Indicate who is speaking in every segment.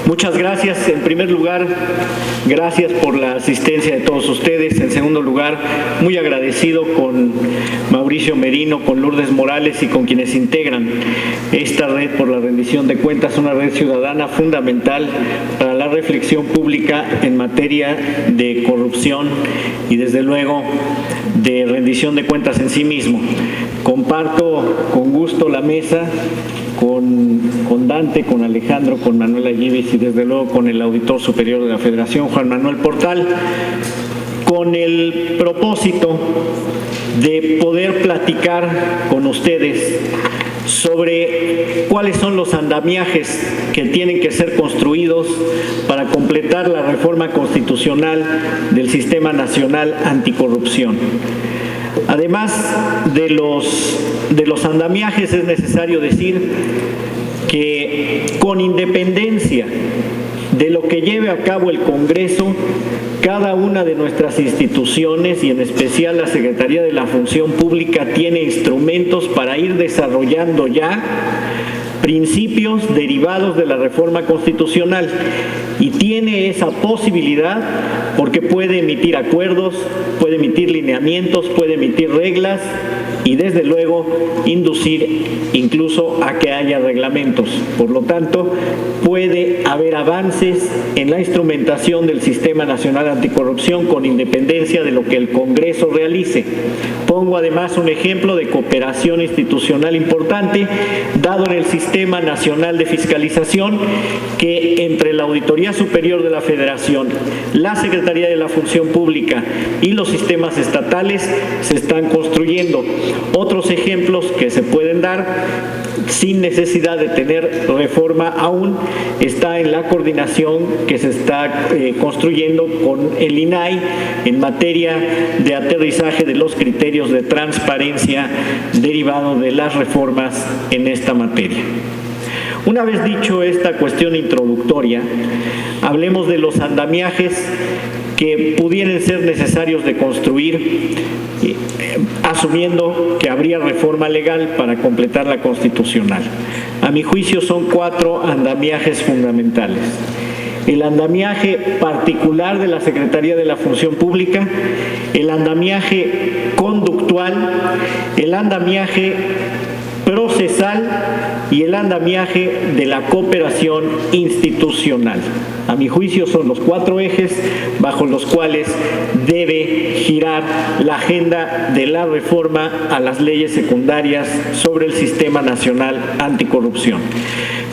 Speaker 1: Muchas gracias. En primer lugar, gracias por la asistencia de todos ustedes. En segundo lugar, muy agradecido con Mauricio Merino, con Lourdes Morales y con quienes integran esta red por la rendición de cuentas, una red ciudadana fundamental para la reflexión pública en materia de corrupción y, desde luego, de rendición de cuentas en sí mismo. Comparto con gusto la mesa con Dante, con Alejandro, con Manuel Ayibis y desde luego con el Auditor Superior de la Federación, Juan Manuel Portal, con el propósito de poder platicar con ustedes sobre cuáles son los andamiajes que tienen que ser construidos para completar la reforma constitucional del Sistema Nacional Anticorrupción. Además de los andamiajes, es necesario decir que, con independencia de lo que lleve a cabo el Congreso, cada una de nuestras instituciones, y en especial la Secretaría de la Función Pública, tiene instrumentos para ir desarrollando ya principios derivados de la reforma constitucional, y tiene esa posibilidad porque puede emitir acuerdos, puede emitir lineamientos, puede emitir reglas y, desde luego, inducir incluso a que haya reglamentos. Por lo tanto, puede haber avances en la instrumentación del Sistema Nacional Anticorrupción con independencia de lo que el Congreso realice. Pongo además un ejemplo de cooperación institucional importante, dado en el Sistema Nacional de Fiscalización, que entre la Auditoría Superior de la Federación, la Secretaría de la Función Pública y los sistemas estatales se están construyendo. Otros ejemplos que se pueden dar sin necesidad de tener reforma aún está en la coordinación que se está construyendo con el INAI en materia de aterrizaje de los criterios de transparencia derivado de las reformas en esta materia. Una vez dicho esta cuestión introductoria, hablemos de los andamiajes que pudieran ser necesarios de construir, asumiendo que habría reforma legal para completar la constitucional. A mi juicio son 4 andamiajes fundamentales. El andamiaje particular de la Secretaría de la Función Pública, el andamiaje conductual, el andamiaje procesal y el andamiaje de la cooperación institucional. A mi juicio son los 4 ejes bajo los cuales debe girar la agenda de la reforma a las leyes secundarias sobre el Sistema Nacional Anticorrupción.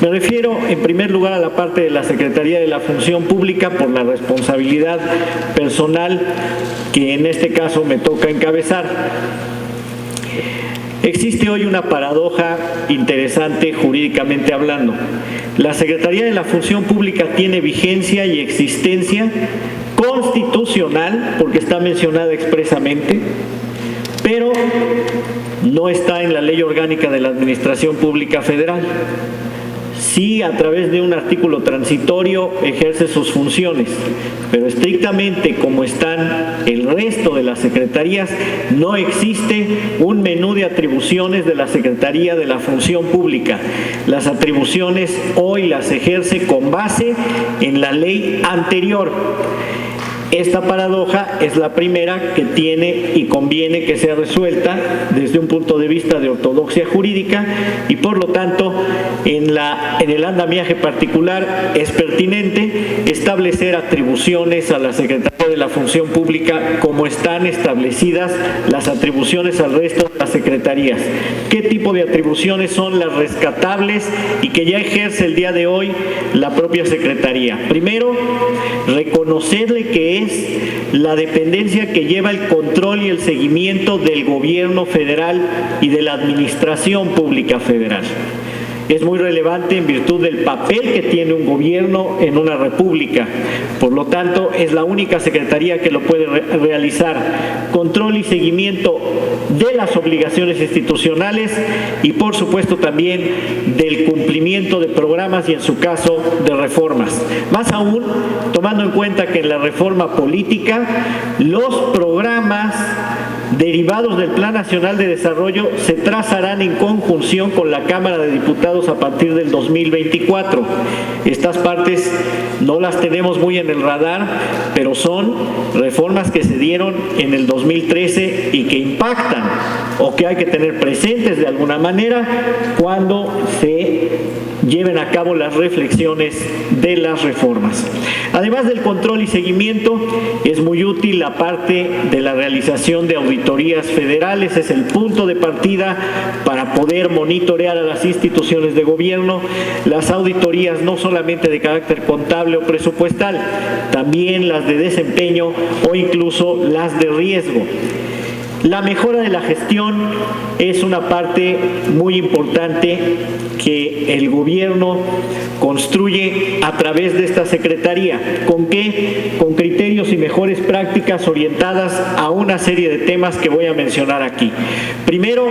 Speaker 1: Me refiero en primer lugar a la parte de la Secretaría de la Función Pública por la responsabilidad personal que en este caso me toca encabezar. Existe hoy una paradoja interesante jurídicamente hablando. La Secretaría de la Función Pública tiene vigencia y existencia constitucional porque está mencionada expresamente, pero no está en la Ley Orgánica de la Administración Pública Federal. Sí, a través de un artículo transitorio ejerce sus funciones, pero estrictamente como están el resto de las secretarías, no existe un menú de atribuciones de la Secretaría de la Función Pública. Las atribuciones hoy las ejerce con base en la ley anterior. Esta paradoja es la primera que tiene y conviene que sea resuelta desde un punto de vista de ortodoxia jurídica y, por lo tanto, en el andamiaje particular es pertinente establecer atribuciones a la Secretaría de la Función Pública como están establecidas las atribuciones al resto de las secretarías. ¿Qué tipo de atribuciones son las rescatables y que ya ejerce el día de hoy la propia Secretaría? Primero, reconocerle que es la dependencia que lleva el control y el seguimiento del gobierno federal y de la administración pública federal. Es muy relevante en virtud del papel que tiene un gobierno en una república. Por lo tanto, es la única secretaría que lo puede realizar. Control y seguimiento de las obligaciones institucionales y, por supuesto, también del cumplimiento de programas y, en su caso, de reformas. Más aún, tomando en cuenta que en la reforma política, los programas derivados del Plan Nacional de Desarrollo se trazarán en conjunción con la Cámara de Diputados a partir del 2024. Estas partes no las tenemos muy en el radar, pero son reformas que se dieron en el 2013 y que impactan o que hay que tener presentes de alguna manera cuando se lleven a cabo las reflexiones de las reformas. Además del control y seguimiento, es muy útil la parte de la realización de auditorías federales. Es el punto de partida para poder monitorear a las instituciones de gobierno. Las auditorías no solamente de carácter contable o presupuestal, también las de desempeño o incluso las de riesgo. La mejora de la gestión es una parte muy importante que el gobierno construye a través de esta secretaría. ¿Con qué? Con criterios y mejores prácticas orientadas a una serie de temas que voy a mencionar aquí. Primero,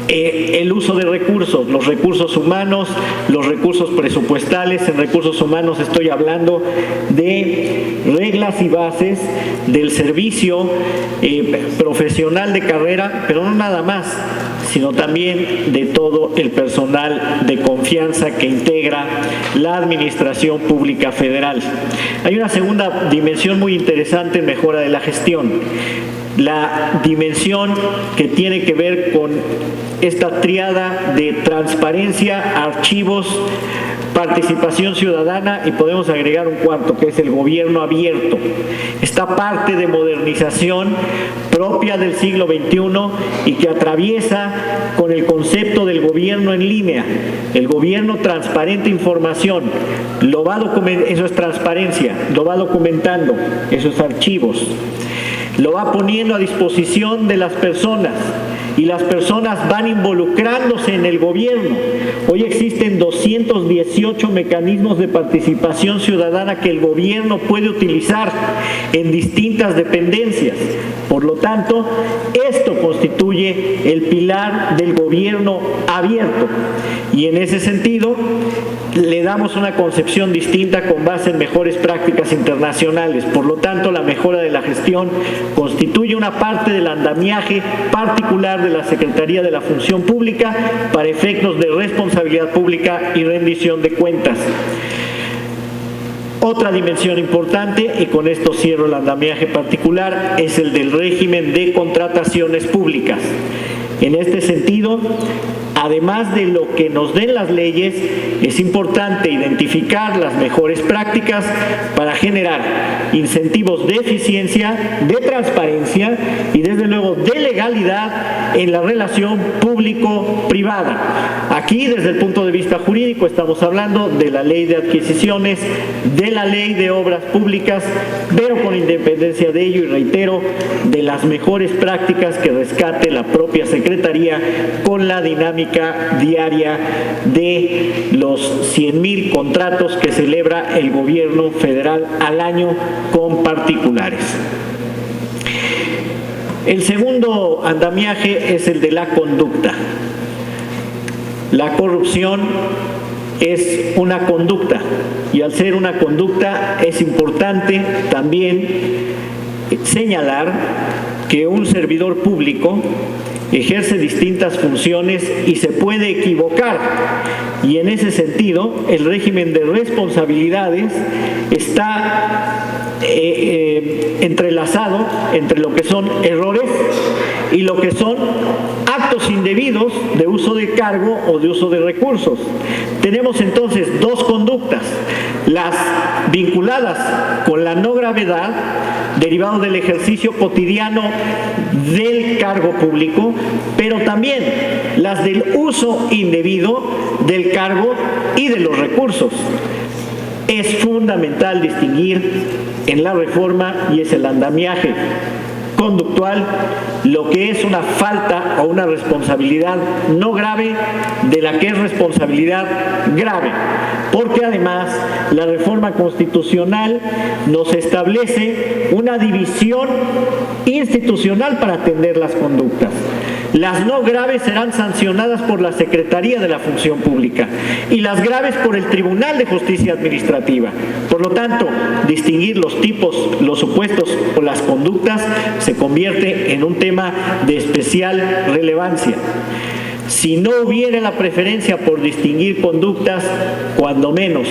Speaker 1: el uso de recursos, los recursos humanos, los recursos presupuestales. En recursos humanos estoy hablando de reglas y bases del servicio profesional de carrera, pero no nada más, sino también de todo el personal de confianza que integra la Administración Pública Federal. Hay una segunda dimensión muy interesante en mejora de la gestión, la dimensión que tiene que ver con esta tríada de transparencia, archivos, participación ciudadana y podemos agregar un cuarto que es el gobierno abierto. Esta parte de modernización propia del siglo XXI y que atraviesa con el concepto del gobierno en línea, el gobierno transparente información, lo va eso es transparencia, lo va documentando, eso es archivos, lo va poniendo a disposición de las personas y las personas van involucrándose en el gobierno. Hoy existen 218 mecanismos de participación ciudadana que el gobierno puede utilizar en distintas dependencias. Por lo tanto, esto constituye el pilar del gobierno abierto y en ese sentido le damos una concepción distinta con base en mejores prácticas internacionales. Por lo tanto, la mejora de la gestión constituye una parte del andamiaje particular de la Secretaría de la Función Pública para efectos de responsabilidad pública y rendición de cuentas. Otra dimensión importante, y con esto cierro el andamiaje particular, es el del régimen de contrataciones públicas. En este sentido, además de lo que nos den las leyes, es importante identificar las mejores prácticas para generar incentivos de eficiencia, de transparencia y desde luego de legalidad en la relación público-privada. Aquí, desde el punto de vista jurídico, estamos hablando de la ley de adquisiciones, de la ley de obras públicas, pero con independencia de ello, y reitero, de las mejores prácticas que rescate la propia Secretaría con la dinámica diaria de los 100,000 contratos que celebra el gobierno federal al año con particulares. El segundo andamiaje es el de la conducta. La corrupción es una conducta y al ser una conducta es importante también señalar que un servidor público ejerce distintas funciones y se puede equivocar. Y en ese sentido, el régimen de responsabilidades está entrelazado entre lo que son errores y lo que son actos indebidos de uso de cargo o de uso de recursos. Tenemos entonces dos conductas, las vinculadas con la no gravedad, derivado del ejercicio cotidiano del cargo público, pero también las del uso indebido del cargo y de los recursos. Es fundamental distinguir en la reforma, y es el andamiaje conductual, lo que es una falta o una responsabilidad no grave de la que es responsabilidad grave, porque además la reforma constitucional nos establece una división institucional para atender las conductas. Las no graves serán sancionadas por la Secretaría de la Función Pública y las graves por el Tribunal de Justicia Administrativa. Por lo tanto, distinguir los tipos, los supuestos o las conductas se convierte en un tema de especial relevancia. Si no hubiera la preferencia por distinguir conductas, cuando menos,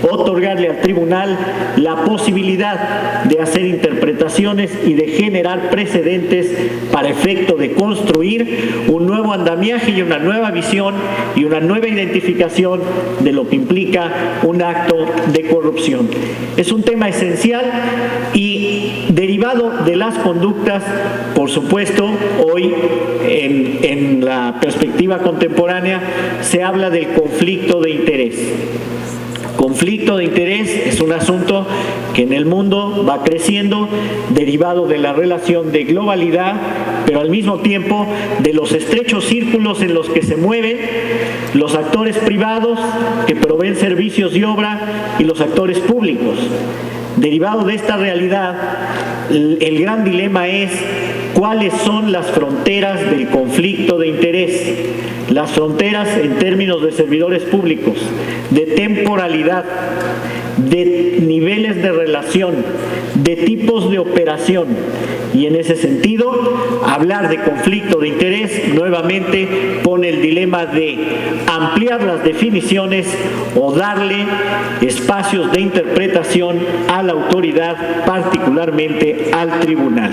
Speaker 1: otorgarle al tribunal la posibilidad de hacer interpretaciones y de generar precedentes para efecto de construir un nuevo andamiaje y una nueva visión y una nueva identificación de lo que implica un acto de corrupción. Es un tema esencial y derivado de las conductas, por supuesto, hoy en la perspectiva contemporánea se habla del conflicto de interés. Conflicto de interés es un asunto que en el mundo va creciendo, derivado de la relación de globalidad, pero al mismo tiempo de los estrechos círculos en los que se mueven los actores privados que proveen servicios y obra y los actores públicos. Derivado de esta realidad, el gran dilema es cuáles son las fronteras del conflicto de interés. Las fronteras en términos de servidores públicos, de temporalidad, de niveles de relación, de tipos de operación. Y en ese sentido, hablar de conflicto de interés nuevamente pone el dilema de ampliar las definiciones o darle espacios de interpretación a la autoridad, particularmente al tribunal.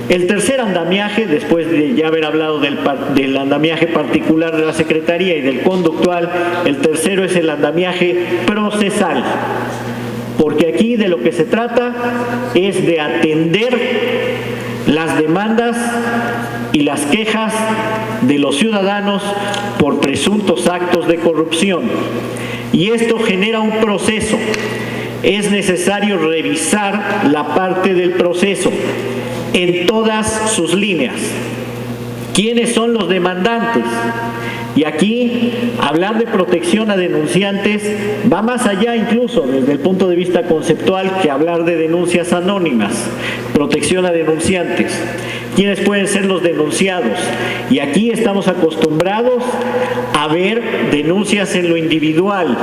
Speaker 1: El tercer andamiaje, después de ya haber hablado del andamiaje particular de la Secretaría y del conductual, el tercero es el andamiaje procesal. Porque aquí de lo que se trata es de atender las demandas y las quejas de los ciudadanos por presuntos actos de corrupción. Y esto genera un proceso. Es necesario revisar la parte del proceso en todas sus líneas. ¿Quiénes son los demandantes? Y aquí hablar de protección a denunciantes va más allá incluso desde el punto de vista conceptual que hablar de denuncias anónimas. Protección a denunciantes. ¿Quiénes pueden ser los denunciados? Y aquí estamos acostumbrados a ver denuncias en lo individual.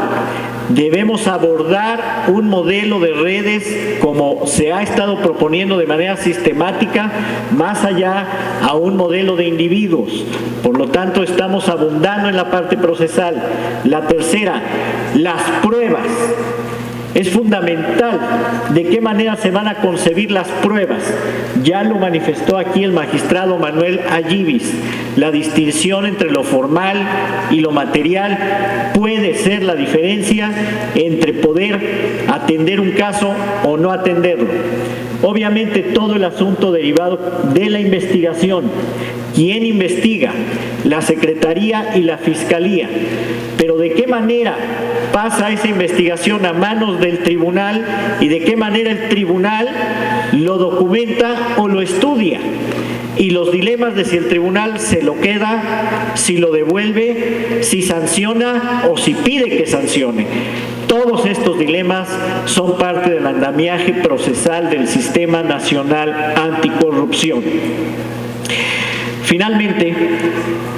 Speaker 1: Debemos abordar un modelo de redes como se ha estado proponiendo de manera sistemática, más allá a un modelo de individuos. Por lo tanto, estamos abundando en la parte procesal. La tercera, las pruebas. Es fundamental de qué manera se van a concebir las pruebas. Ya lo manifestó aquí el magistrado Manuel Ayibis. La distinción entre lo formal y lo material puede ser la diferencia entre poder atender un caso o no atenderlo. Obviamente todo el asunto derivado de la investigación. ¿Quién investiga? La Secretaría y la Fiscalía. Pero ¿de qué manera pasa esa investigación a manos del tribunal y de qué manera el tribunal lo documenta o lo estudia? Y los dilemas de si el tribunal se lo queda, si lo devuelve, si sanciona o si pide que sancione. Todos estos dilemas son parte del andamiaje procesal del Sistema Nacional Anticorrupción. Finalmente,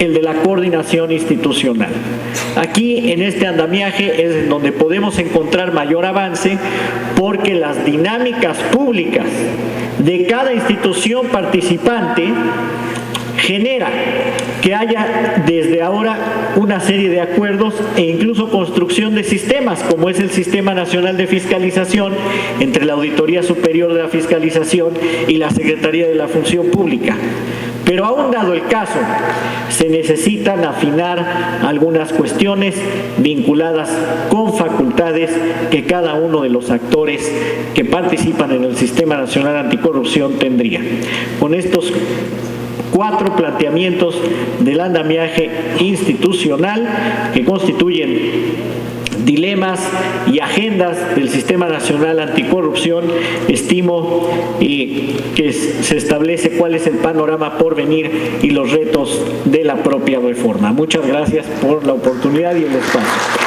Speaker 1: el de la coordinación institucional. Aquí, en este andamiaje, es donde podemos encontrar mayor avance porque las dinámicas públicas de cada institución participante genera que haya desde ahora una serie de acuerdos e incluso construcción de sistemas, como es el Sistema Nacional de Fiscalización entre la Auditoría Superior de la Fiscalización y la Secretaría de la Función Pública. Pero aún dado el caso, se necesitan afinar algunas cuestiones vinculadas con facultades que cada uno de los actores que participan en el Sistema Nacional Anticorrupción tendría. Con estos 4 planteamientos del andamiaje institucional que constituyen dilemas y agendas del Sistema Nacional Anticorrupción, estimo que se establece cuál es el panorama por venir y los retos de la propia reforma. Muchas gracias por la oportunidad y el espacio.